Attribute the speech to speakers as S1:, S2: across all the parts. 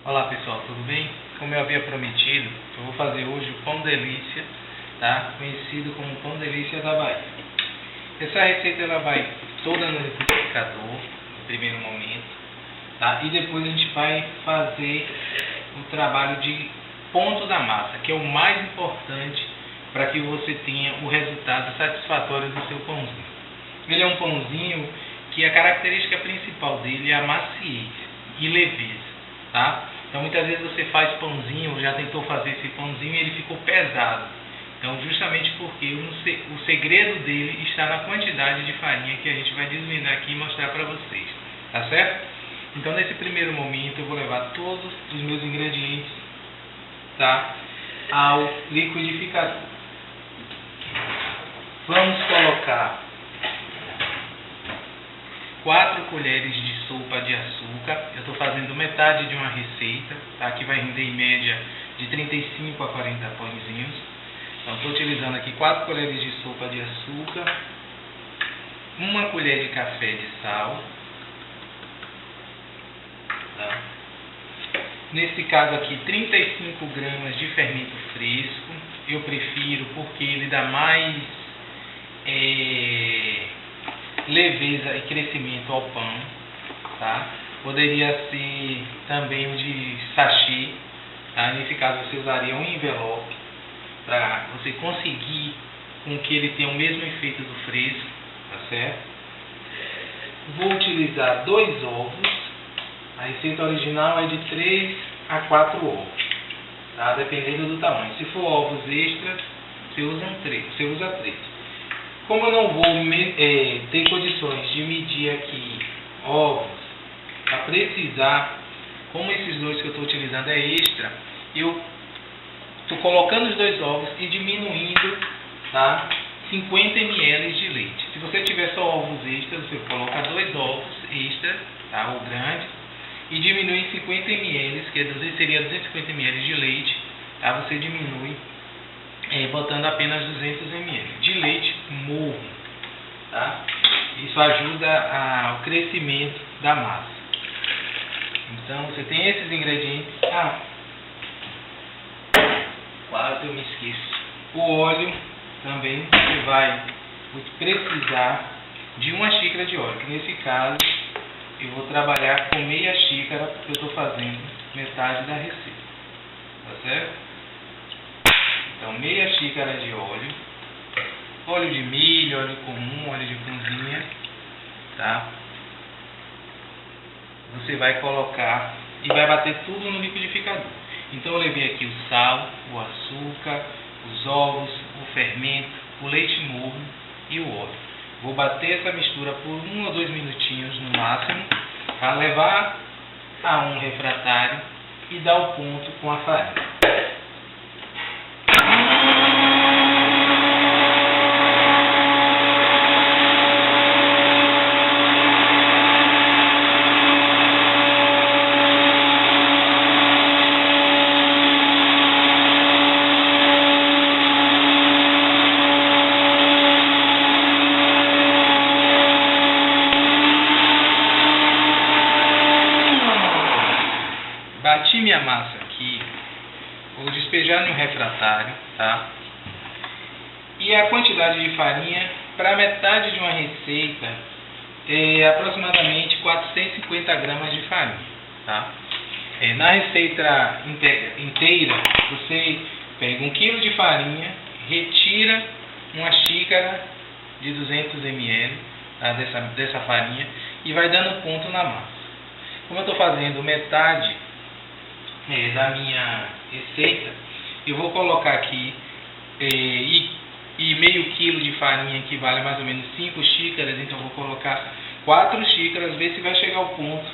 S1: Olá pessoal, tudo bem? Como eu havia prometido, eu vou fazer hoje o pão delícia, tá? Conhecido como pão delícia da Bahia. Essa receita ela vai toda no liquidificador, no primeiro momento, tá? E depois a gente vai fazer o trabalho de ponto da massa, que é o mais importante para que você tenha o resultado satisfatório do seu pãozinho. Ele é um pãozinho que a característica principal dele é a maciez e leveza, tá? Então muitas vezes você faz pãozinho, já tentou fazer esse pãozinho e ele ficou pesado. Então justamente porque o segredo dele está na quantidade de farinha que a gente vai desvendar aqui e mostrar para vocês, tá certo? Então nesse primeiro momento eu vou levar todos os meus ingredientes, tá, ao liquidificador. Vamos colocar 4 colheres de sopa de açúcar. Eu estou fazendo metade de uma receita, tá? Que vai render em média de 35 a 40 pãezinhos. Então estou utilizando aqui 4 colheres de sopa de açúcar, 1 colher de café de sal, tá? Nesse caso aqui 35 gramas de fermento fresco. Eu prefiro porque ele dá mais leveza e crescimento ao pão, tá? Poderia ser também o de sachê, tá? Nesse caso você usaria um envelope para você conseguir com que ele tenha o mesmo efeito do fresco, tá certo? Vou utilizar 2 ovos. A receita original é de 3 a 4 ovos, tá? Dependendo do tamanho. Se for ovos extras, você usa 3. Como eu não vou ter condições de medir aqui ovos, para precisar, como esses 2 que eu estou utilizando é extra, eu estou colocando os 2 ovos e diminuindo, tá, 50 ml de leite. Se você tiver só ovos extras, você coloca 2 ovos extras, tá, o grande, e diminui em 50 ml, que seria 250 ml de leite, tá, você diminui botando apenas 200 ml de leite morno, tá? Isso ajuda ao crescimento da massa. Então você tem esses ingredientes. Quase eu me esqueço. O óleo também você vai precisar de 1 xícara de óleo, que nesse caso eu vou trabalhar com meia xícara, porque eu estou fazendo metade da receita, tá certo? Então, meia xícara de óleo de milho, óleo comum, óleo de cozinha, tá? Você vai colocar e vai bater tudo no liquidificador. Então, eu levei aqui o sal, o açúcar, os ovos, o fermento, o leite morno e o óleo. Vou bater essa mistura por 1 ou 2 minutinhos no máximo, para levar a um refratário e dar o ponto com a farinha. Bati minha massa aqui, vou despejar no refratário, tá? E a quantidade de farinha para metade de uma receita é aproximadamente 450 gramas de farinha, tá? Na receita inteira, você pega 1 kg de farinha, retira 1 xícara de 200 ml, tá? dessa farinha e vai dando ponto na massa. Como eu estou fazendo metade da minha receita, eu vou colocar aqui meio quilo de farinha, que vale mais ou menos 5 xícaras, então eu vou colocar 4 xícaras, ver se vai chegar ao ponto,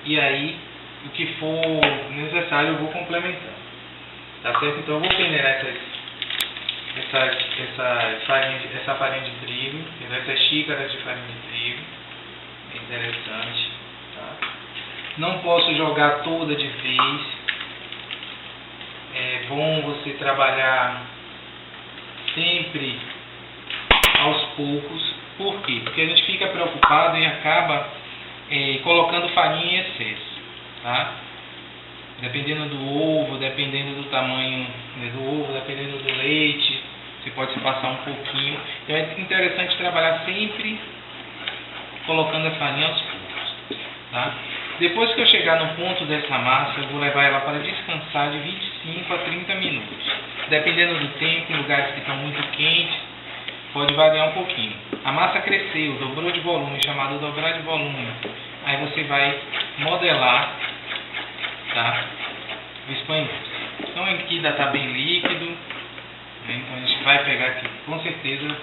S1: e aí o que for necessário eu vou complementando, tá certo? Então eu vou peneirar essa farinha de trigo, essas xícaras de farinha de trigo, é interessante, tá? Não posso jogar toda de vez. É bom você trabalhar sempre aos poucos. Por quê? Porque a gente fica preocupado e acaba colocando farinha em excesso, tá? Dependendo do ovo, dependendo do tamanho do ovo, dependendo do leite, você pode se passar um pouquinho. Então é interessante trabalhar sempre colocando a farinha aos poucos, tá? Depois que eu chegar no ponto dessa massa, eu vou levar ela para descansar de 25 a 30 minutos. Dependendo do tempo, em lugares que estão muito quentes, pode variar um pouquinho. A massa cresceu, dobrou de volume, chamado dobrar de volume. Aí você vai modelar, tá, o espanhol. Então aqui ainda está bem líquido, né? Então a gente vai pegar aqui, com certeza,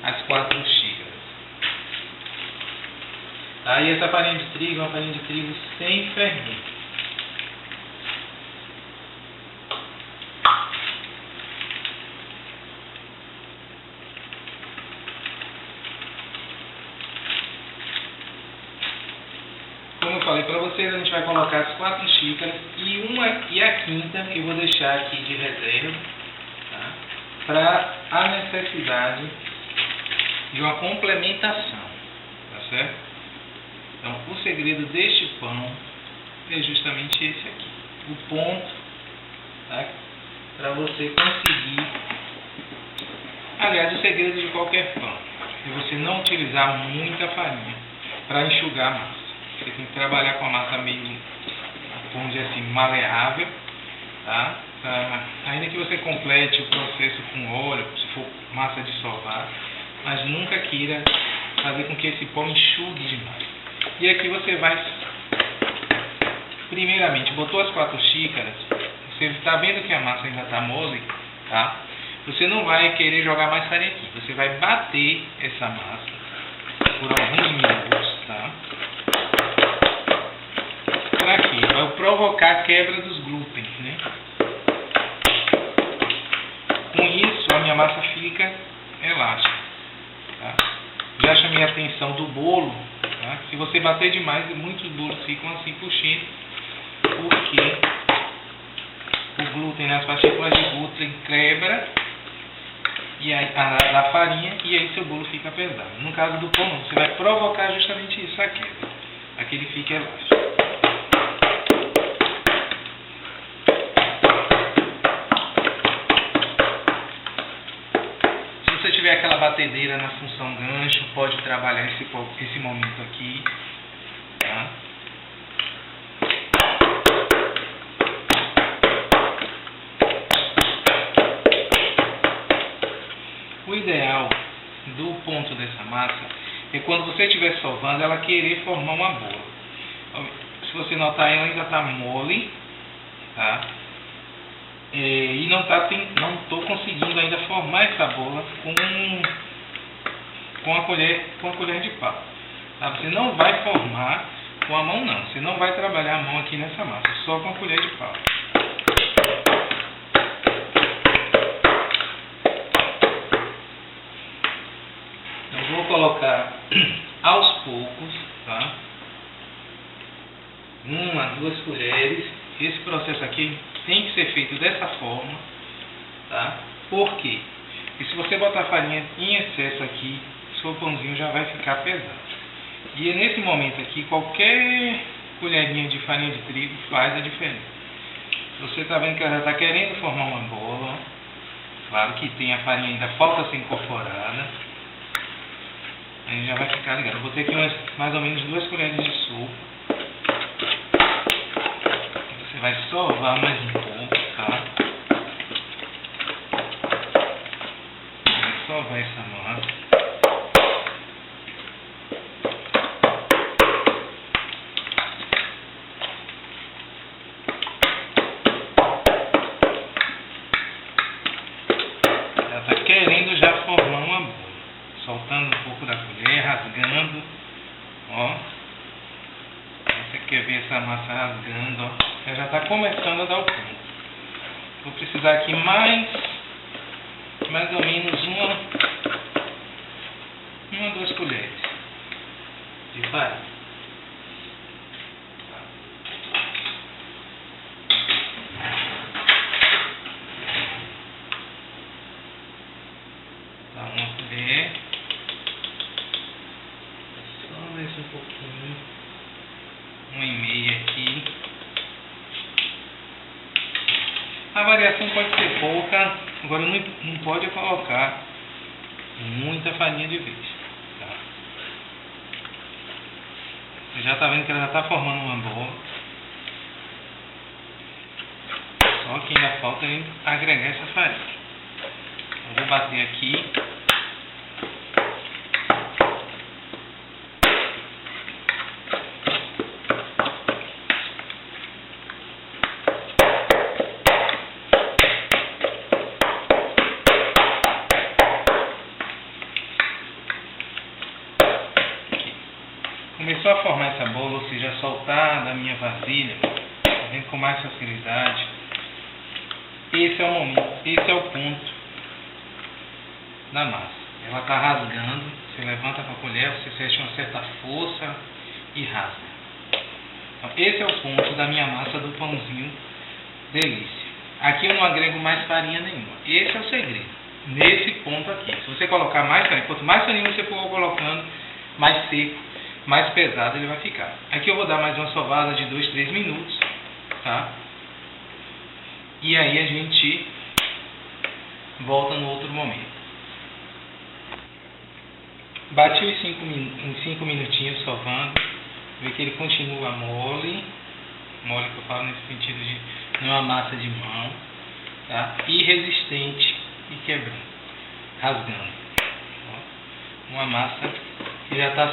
S1: as 4 xícaras. Tá? E essa farinha de trigo é uma farinha de trigo sem fermento. Como eu falei para vocês, a gente vai colocar as 4 xícaras e a quinta eu vou deixar aqui de reserva, tá? Para a necessidade de uma complementação, tá certo? Então, o segredo deste pão é justamente esse aqui, o ponto, tá? Para você conseguir, aliás, o segredo de qualquer pão é você não utilizar muita farinha para enxugar a massa. Você tem que trabalhar com a massa meio, vamos dizer assim, maleável, tá? Ainda que você complete o processo com óleo, se for massa de sovar, mas nunca queira fazer com que esse pão enxugue demais. E aqui você vai, primeiramente, botou as 4 xícaras, você está vendo que a massa ainda está mole, tá? Você não vai querer jogar mais farinha aqui, você vai bater essa massa por alguns minutos, tá? Aqui, vai provocar a quebra dos glútens, né? Com isso, a minha massa fica elástica, tá? Já chamei a atenção do bolo, tá? Se você bater demais, muitos bolos ficam assim puxando, porque o glúten, nas partículas de glúten quebra e aí, a farinha, e aí seu bolo fica pesado. No caso do pão, você vai provocar justamente isso, a quebra, para que ele fique elástico. Aquela batedeira na função gancho, pode trabalhar esse momento aqui, tá? O ideal do ponto dessa massa é quando você estiver sovando ela querer formar uma bola. Se você notar, ela ainda está mole, tá? E não estou conseguindo ainda formar essa bola com a colher de pau, tá? Você não vai formar com a mão não, você não vai trabalhar a mão aqui nessa massa, só com a colher de pau. Eu vou colocar aos poucos, tá? 1 a 2 colheres. Esse processo aqui tem que ser feito dessa forma, tá? Por quê? Porque se você botar farinha em excesso aqui, seu pãozinho já vai ficar pesado. E nesse momento aqui, qualquer colherinha de farinha de trigo faz a diferença. Você está vendo que ela já está querendo formar uma bola. Claro que tem a farinha ainda falta ser incorporada. Aí já vai ficar ligado. Eu botei aqui mais ou menos 2 colheres de sopa. Você vai sovar mais um pouco, tá? Vai sovar essa massa. Ela está querendo já formar uma bola. Soltando um pouco da colher, rasgando, ó. Você quer ver essa massa rasgando, ó. Ela já está começando a dar o ponto. Vou precisar aqui mais ou menos uma 2 colheres de farinha. Tá, 1 colher. Só mais um pouquinho. 1,5 aqui. A variação pode ser pouca, agora não pode colocar muita farinha de vez. Tá? Você já está vendo que ela já está formando uma bola. Só que ainda falta agregar essa farinha. Eu vou bater aqui. Começou a formar essa bola, ou seja, soltar da minha vasilha, vem com mais facilidade. Esse é o momento, esse é o ponto da massa. Ela está rasgando, você levanta com a colher, você sente uma certa força e rasga. Então, esse é o ponto da minha massa do pãozinho delícia. Aqui eu não agrego mais farinha nenhuma. Esse é o segredo, nesse ponto aqui. Se você colocar mais farinha, quanto mais farinha você for colocando, mais seco, mais pesado ele vai ficar. Aqui eu vou dar mais uma sovada de 2, 3 minutos, tá? E aí a gente volta no outro momento. Bati os 5 minutinhos sovando, vê que ele continua mole que eu falo nesse sentido de não é uma massa de mão, tá? E resistente e quebrando, rasgando. Uma massa que já está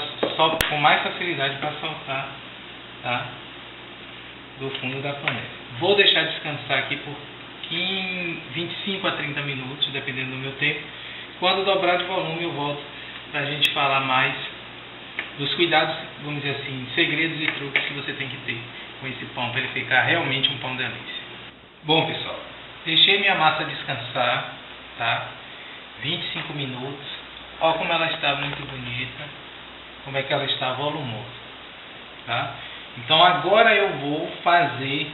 S1: com mais facilidade para soltar, tá? Do fundo da panela. Vou deixar descansar aqui por 25 a 30 minutos, dependendo do meu tempo. Quando dobrar de volume eu volto para a gente falar mais dos cuidados, vamos dizer assim, segredos e truques que você tem que ter com esse pão para ele ficar realmente um pão delícia. Bom, pessoal, deixei minha massa descansar, tá? 25 minutos. Olha como ela está muito bonita, como é que ela está volumosa, tá? Então agora eu vou fazer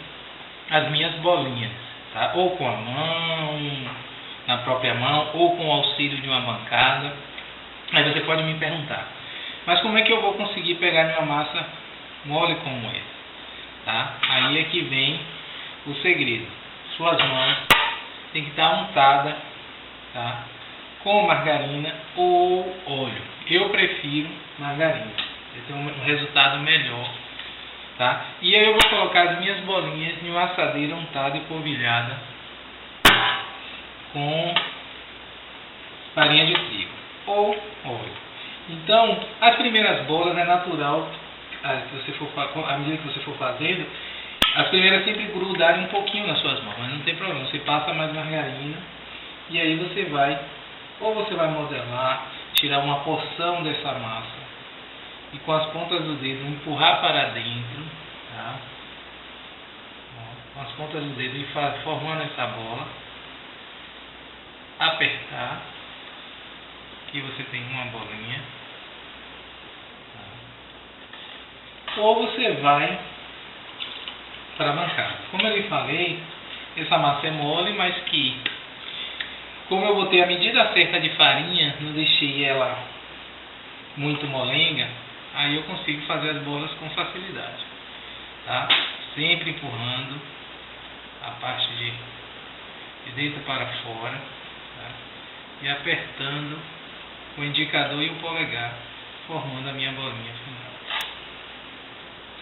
S1: as minhas bolinhas, tá? Ou com a mão, na própria mão, ou com o auxílio de uma bancada. Aí você pode me perguntar, mas como é que eu vou conseguir pegar minha massa mole como essa? Tá? Aí é que vem o segredo. Suas mãos tem que estar untada, tá? Com margarina ou óleo. Eu prefiro margarina, eu tenho um resultado melhor, tá? E aí eu vou colocar as minhas bolinhas em uma assadeira untada e polvilhada com farinha de trigo ou óleo. Então, as primeiras bolas é natural, à medida que você for fazendo, as primeiras sempre grudarem um pouquinho nas suas mãos, mas não tem problema, você passa mais margarina e aí você vai modelar, tirar uma porção dessa massa e com as pontas do dedo empurrar para dentro, tá? Com as pontas do dedo e formando essa bola, apertar, aqui você tem uma bolinha, tá? Ou você vai para a bancada. Como eu lhe falei, essa massa é mole, mas que como eu botei a medida certa de farinha, não deixei ela muito molenga, aí eu consigo fazer as bolas com facilidade, tá? Sempre empurrando a parte de dentro para fora, tá? E apertando o indicador e o polegar, formando a minha bolinha final.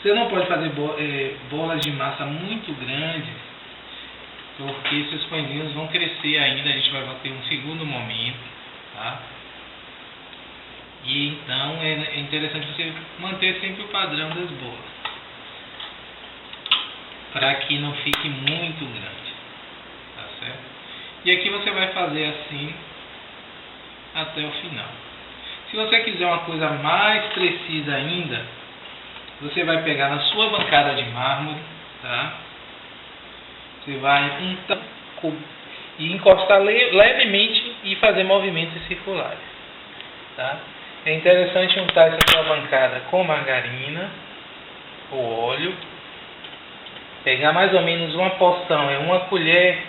S1: Você não pode fazer bolas de massa muito grandes, porque seus pãezinhos vão crescer ainda, a gente vai ter um segundo momento, tá? E então é interessante você manter sempre o padrão das bolas, para que não fique muito grande, tá certo? E aqui você vai fazer assim até o final. Se você quiser uma coisa mais precisa ainda, você vai pegar na sua bancada de mármore, tá? Você vai untar e encostar levemente e fazer movimentos circulares, tá? É interessante untar essa sua bancada com margarina ou óleo, pegar mais ou menos uma porção, uma colher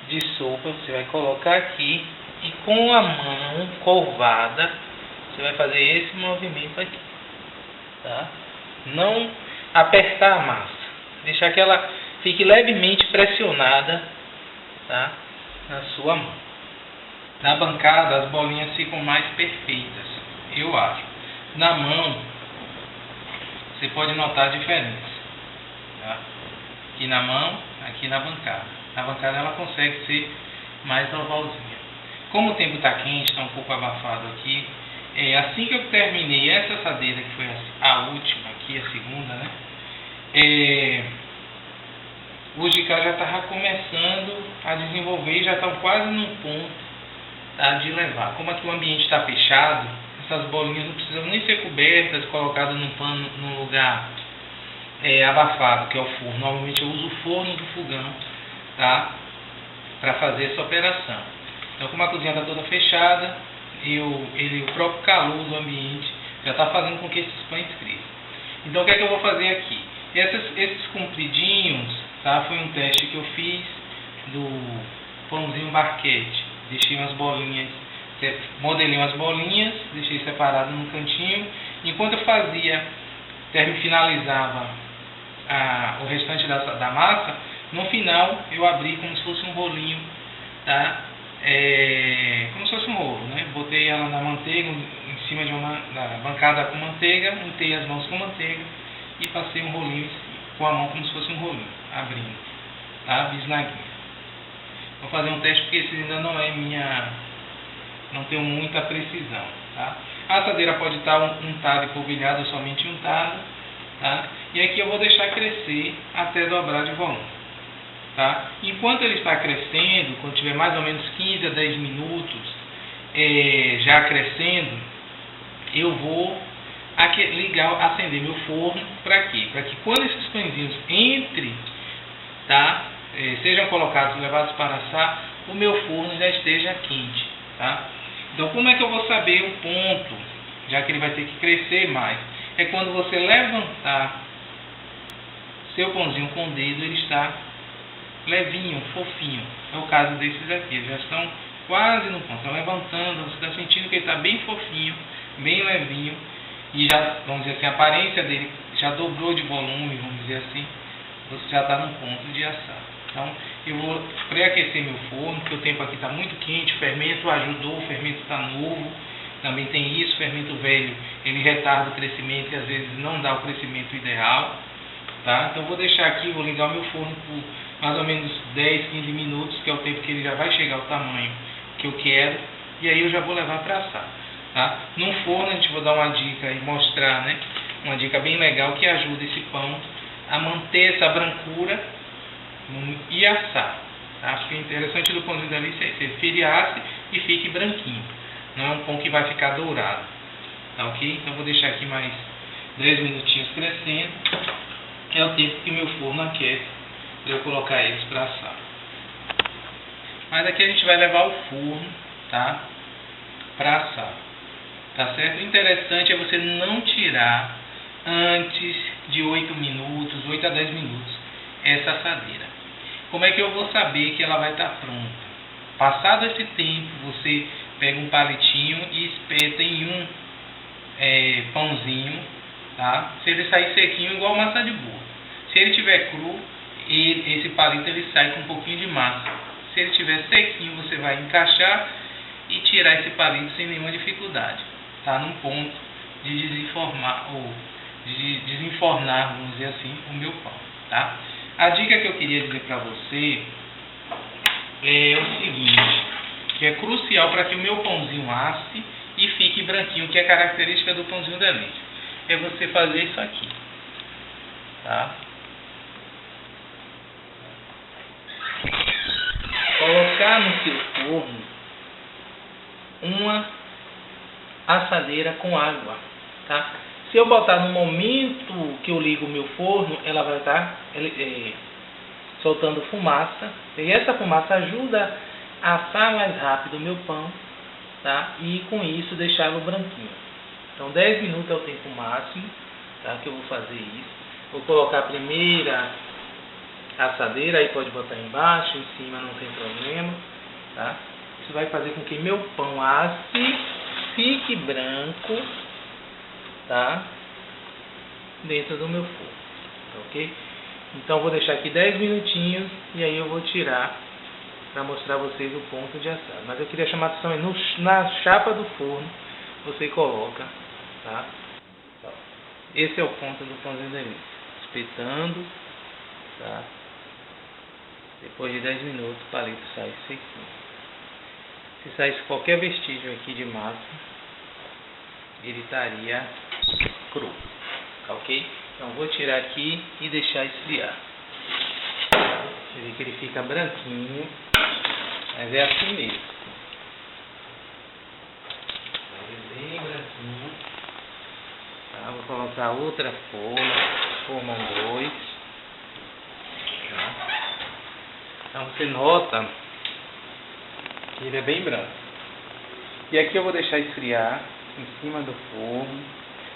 S1: de sopa, você vai colocar aqui e com a mão curvada você vai fazer esse movimento aqui, tá? Não apertar a massa, deixar que ela fique levemente pressionada tá? Na sua mão. Na bancada as bolinhas ficam mais perfeitas, eu acho. Na mão você pode notar a diferença, tá? Aqui na mão, aqui na bancada. Na bancada ela consegue ser mais ovalzinha. Como o tempo está quente, está um pouco abafado aqui, assim que eu terminei essa assadeira, que foi a última aqui, a segunda, né? O GK já estava começando a desenvolver, já estão quase no ponto, tá, de levar. Como aqui o ambiente está fechado, essas bolinhas não precisam nem ser cobertas, colocadas num pano, num lugar abafado, que é o forno. Normalmente eu uso o forno do fogão, tá, para fazer essa operação. Então, como a cozinha está toda fechada, o próprio calor do ambiente já está fazendo com que esses pães cresçam. Então, o que é que eu vou fazer aqui? Esses compridinhos, tá, foi um teste que eu fiz do pãozinho barquete. Deixei umas bolinhas, modelei umas bolinhas, deixei separado no cantinho. Enquanto eu finalizava o restante da massa, no final eu abri como se fosse um rolinho, tá? Como se fosse um rolo, né? Botei ela na manteiga, em cima da bancada com manteiga, untei as mãos com manteiga e passei um rolinho com a mão como se fosse um rolinho, abrindo, tá? Bisnaguinha. Vou fazer um teste porque esse ainda não tenho muita precisão, tá? A assadeira pode estar untada e polvilhada ou somente untada, tá? E aqui eu vou deixar crescer até dobrar de volume. Tá? Enquanto ele está crescendo, quando tiver mais ou menos 15 a 10 minutos já crescendo, eu vou acender meu forno. Para quê? Para que quando esses pãezinhos entrem, tá? Sejam colocados e levados para assar, o meu forno já esteja quente. Tá? Então, como é que eu vou saber o ponto, já que ele vai ter que crescer mais? É quando você levantar seu pãozinho com o dedo, ele está levinho, fofinho. É o caso desses aqui, eles já estão quase no ponto, estão levantando, você está sentindo que ele está bem fofinho, bem levinho, e já, vamos dizer assim, a aparência dele já dobrou de volume, vamos dizer assim, você já está no ponto de assar. Então, eu vou pré-aquecer meu forno, porque o tempo aqui está muito quente, o fermento ajudou, o fermento está novo, também tem isso, o fermento velho, ele retarda o crescimento e às vezes não dá o crescimento ideal, tá? Então, eu vou deixar aqui, vou ligar o meu forno por mais ou menos 10, 15 minutos, que é o tempo que ele já vai chegar ao tamanho que eu quero, e aí eu já vou levar para assar, tá? No forno a gente vai dar uma dica e mostrar, né, uma dica bem legal que ajuda esse pão a manter essa brancura e assar, tá? Acho que o interessante do pãozinho da Alice é que ele asse e fique branquinho, não é um pão que vai ficar dourado, tá ok? Então vou deixar aqui mais 10 minutinhos crescendo, que é o tempo que o meu forno aquece para eu colocar eles para assar. Mas aqui a gente vai levar o forno, tá, para assar, tá certo? O interessante é você não tirar antes de 8 minutos, 8 a 10 minutos, essa assadeira. Como é que eu vou saber que ela vai estar pronta? Passado esse tempo, você pega um palitinho e espeta em um pãozinho, tá? Se ele sair sequinho, igual massa de bolo. Se ele estiver cru, esse palito ele sai com um pouquinho de massa. Se ele estiver sequinho, você vai encaixar e tirar esse palito sem nenhuma dificuldade. Tá num ponto de desenformar, ou de desenfornar, vamos dizer assim, o meu pão. Tá? A dica que eu queria dizer para você é o seguinte, que é crucial para que o meu pãozinho asse e fique branquinho, que é característica do pãozinho da Alice. É você fazer isso aqui. Tá? Colocar no seu forno uma assadeira com água, tá? Se eu botar no momento que eu ligo o meu forno, ela vai estar soltando fumaça, e essa fumaça ajuda a assar mais rápido o meu pão, tá? E com isso deixá-lo branquinho. Então 10 minutos é o tempo máximo, tá? Que eu vou fazer isso. Vou colocar a primeira assadeira, aí pode botar embaixo, em cima não tem problema, tá? Isso vai fazer com que meu pão asse, fique branco, tá? Dentro do meu forno, ok? Então vou deixar aqui 10 minutinhos e aí eu vou tirar para mostrar a vocês o ponto de assado. Mas eu queria chamar a atenção na chapa do forno, você coloca, tá? Esse é o ponto do pãozinho de mim. Espetando, tá? Depois de 10 minutos o palito sai sequinho. Se saísse qualquer vestígio aqui de massa, ele estaria cru, tá ok? Então vou tirar aqui e deixar esfriar. Você vê que ele fica branquinho, mas é assim mesmo. Bem branquinho. Tá, vou colocar outra forma 2. Tá. Então você nota que ele é bem branco. E aqui eu vou deixar esfriar em cima do forno.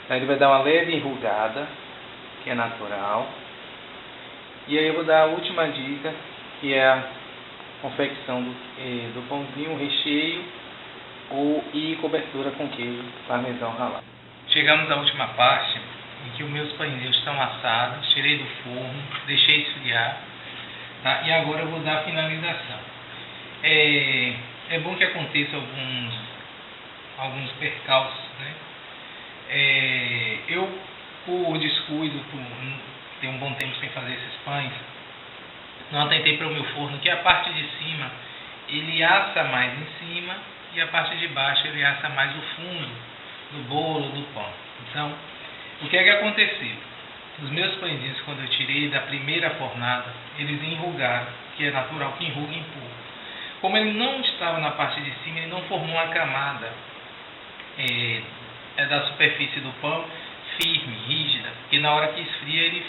S1: Então ele vai dar uma leve enrugada, que é natural. E aí eu vou dar a última dica, que é a confecção do pãozinho, recheio e cobertura com queijo parmesão ralado. Chegamos à última parte, em que os meus pãezinhos estão assados, tirei do forno, deixei esfriar, tá? E agora eu vou dar a finalização. É bom que aconteça alguns percalços, né? Eu, por descuido, por ter um bom tempo sem fazer esses pães, não atentei para o meu forno, que a parte de cima ele assa mais em cima e a parte de baixo ele assa mais o fundo do bolo, do pão. Então, o que é que aconteceu? Os meus pãezinhos, quando eu tirei da primeira fornada, eles enrugaram, que é natural que enruguem pouco. Como ele não estava na parte de cima, ele não formou uma camada da superfície do pão firme, rígida, porque na hora que esfria ele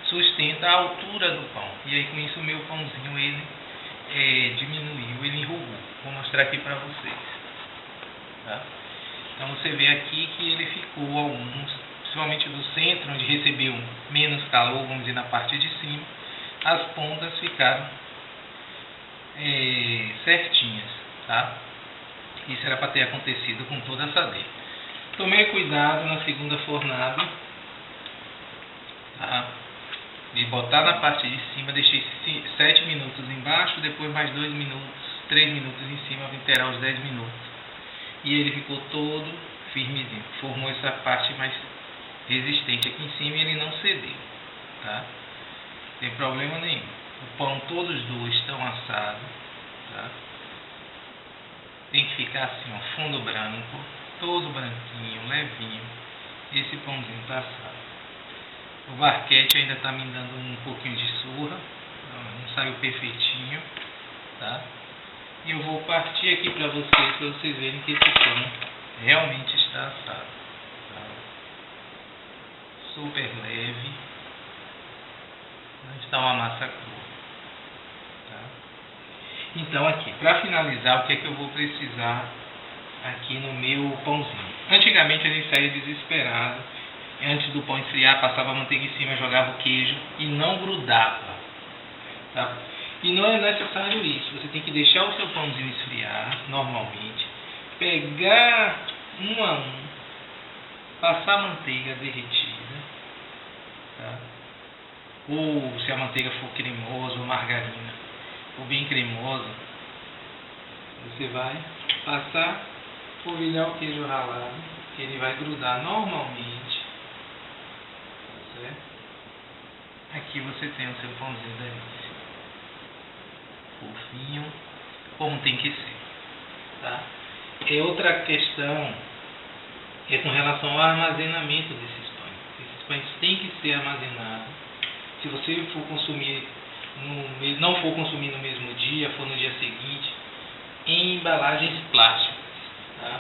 S1: sustenta a altura do pão. E aí com isso o meu pãozinho ele diminuiu, ele enrugou. Vou mostrar aqui para vocês. Tá? Então você vê aqui que ele ficou alguns, principalmente do centro, onde recebeu menos calor, vamos dizer, na parte de cima, as pontas ficaram certinhas, tá? Isso era para ter acontecido com toda a assadeira. Tomei cuidado na segunda fornada, tá? De botar na parte de cima, deixei 7 minutos embaixo, depois mais 2 minutos, 3 minutos em cima, vou inteirar os 10 minutos. E ele ficou todo firmezinho, formou essa parte mais resistente aqui em cima e ele não cedeu, tá? Não tem problema nenhum. O pão, todos os dois estão assados, tá? Tem que ficar assim, ó, fundo branco, todo branquinho, levinho. Esse pãozinho está assado. O barquete ainda está me dando um pouquinho de surra, não saiu perfeitinho, tá? E eu vou partir aqui para vocês verem que esse pão realmente está assado, tá? Super leve, não está uma massa crua. Então aqui, para finalizar, o que é que eu vou precisar aqui no meu pãozinho? Antigamente a gente saía desesperado, antes do pão esfriar, passava a manteiga em cima, jogava o queijo e não grudava, tá? E não é necessário isso, você tem que deixar o seu pãozinho esfriar normalmente, pegar um a um, passar a manteiga derretida, tá? Ou se a manteiga for cremosa ou margarina, ou bem cremosa, você vai passar, polvilhar o queijo ralado, que ele vai grudar normalmente, certo? Aqui você tem o seu pãozinho delícia, fofinho, como tem que ser, tá? E outra questão é com relação ao armazenamento desses pães. Esses pães têm que ser armazenados. Se você for consumir não for consumir no mesmo dia, for no dia seguinte, em embalagens plásticas, tá?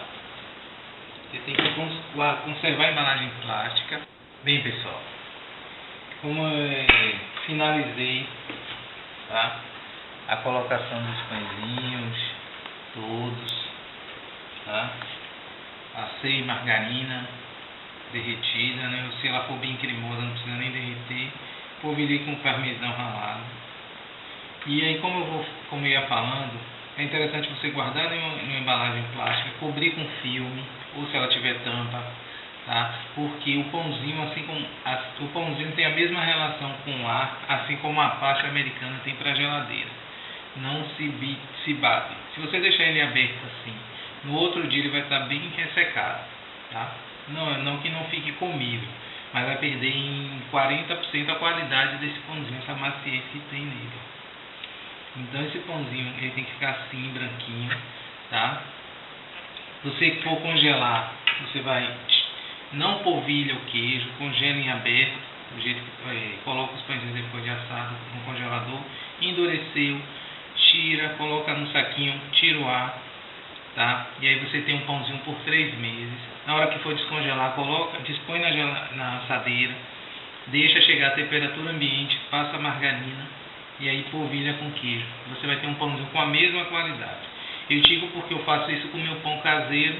S1: Você tem que conservar a embalagem plástica. Bem, pessoal, como finalizei, tá, a colocação dos pãezinhos todos, tá? Assei margarina derretida, né? Se ela for bem cremosa, não precisa nem derreter. Polvilhei com parmesão ralado. E aí, como eu ia falando, é interessante você guardar em uma embalagem plástica, cobrir com filme, ou se ela tiver tampa, tá? Porque o pãozinho, assim como o pãozinho tem a mesma relação com o ar, assim como a pasta americana tem para a geladeira. não se bate. Se você deixar ele aberto assim, no outro dia ele vai estar bem ressecado, tá? Não que não fique comível, mas vai perder em 40% a qualidade desse pãozinho, essa maciez que tem nele. Então esse pãozinho ele tem que ficar assim, branquinho, tá? Se você for congelar, você vai, não polvilha o queijo, congela em aberto, do jeito que coloca os pãezinhos depois de assado no congelador, endureceu, tira, coloca no saquinho, tira o ar, tá? E aí você tem um pãozinho por 3 meses. Na hora que for descongelar, dispõe na assadeira, deixa chegar a temperatura ambiente, passa a margarina e aí polvilha com queijo. Você vai ter um pãozinho com a mesma qualidade. Eu digo porque eu faço isso com o meu pão caseiro,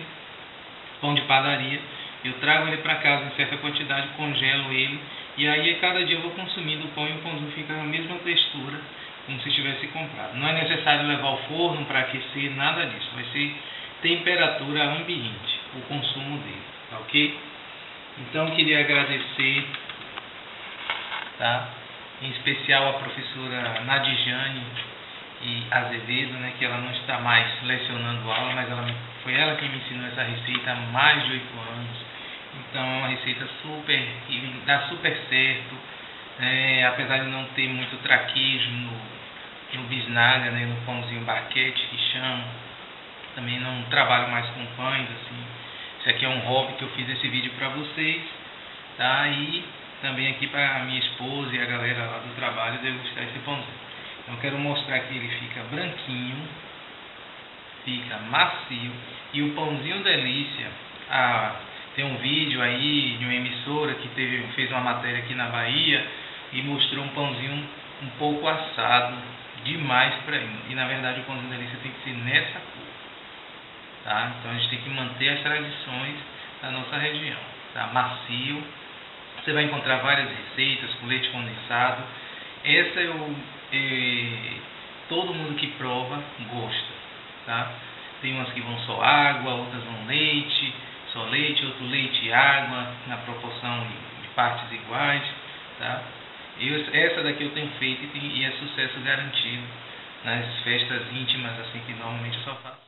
S1: pão de padaria. Eu trago ele para casa em certa quantidade, congelo ele, e aí a cada dia eu vou consumindo o pão e o pãozinho fica na mesma textura, como se tivesse comprado. Não é necessário levar ao forno para aquecer, nada disso. Vai ser temperatura ambiente, o consumo dele, tá ok? Então eu queria agradecer, tá? Em especial a professora Nadijane e Azevedo, né, que ela não está mais lecionando aula, mas foi ela que me ensinou essa receita há mais de 8 anos. Então é uma receita que dá super certo, apesar de não ter muito traquejo no bisnaga, né, no pãozinho baquete que chama. Também não trabalho mais com pães, assim. Isso aqui é um hobby que eu fiz esse vídeo para vocês, tá? E também aqui para minha esposa e a galera lá do trabalho degustar esse pãozinho. Então eu quero mostrar que ele fica branquinho, fica macio, e o pãozinho delícia. Tem um vídeo aí de uma emissora que fez uma matéria aqui na Bahia e mostrou um pãozinho um pouco assado demais para mim. E na verdade o pãozinho delícia tem que ser nessa cor, tá? Então a gente tem que manter as tradições da nossa região, tá? Macio. Você vai encontrar várias receitas com leite condensado. Essa todo mundo que prova gosta, tá? Tem umas que vão só água, outras vão leite, só leite, outro leite e água, na proporção de partes iguais, tá? Essa daqui eu tenho feito e é sucesso garantido nas festas íntimas, assim, que normalmente eu só faço.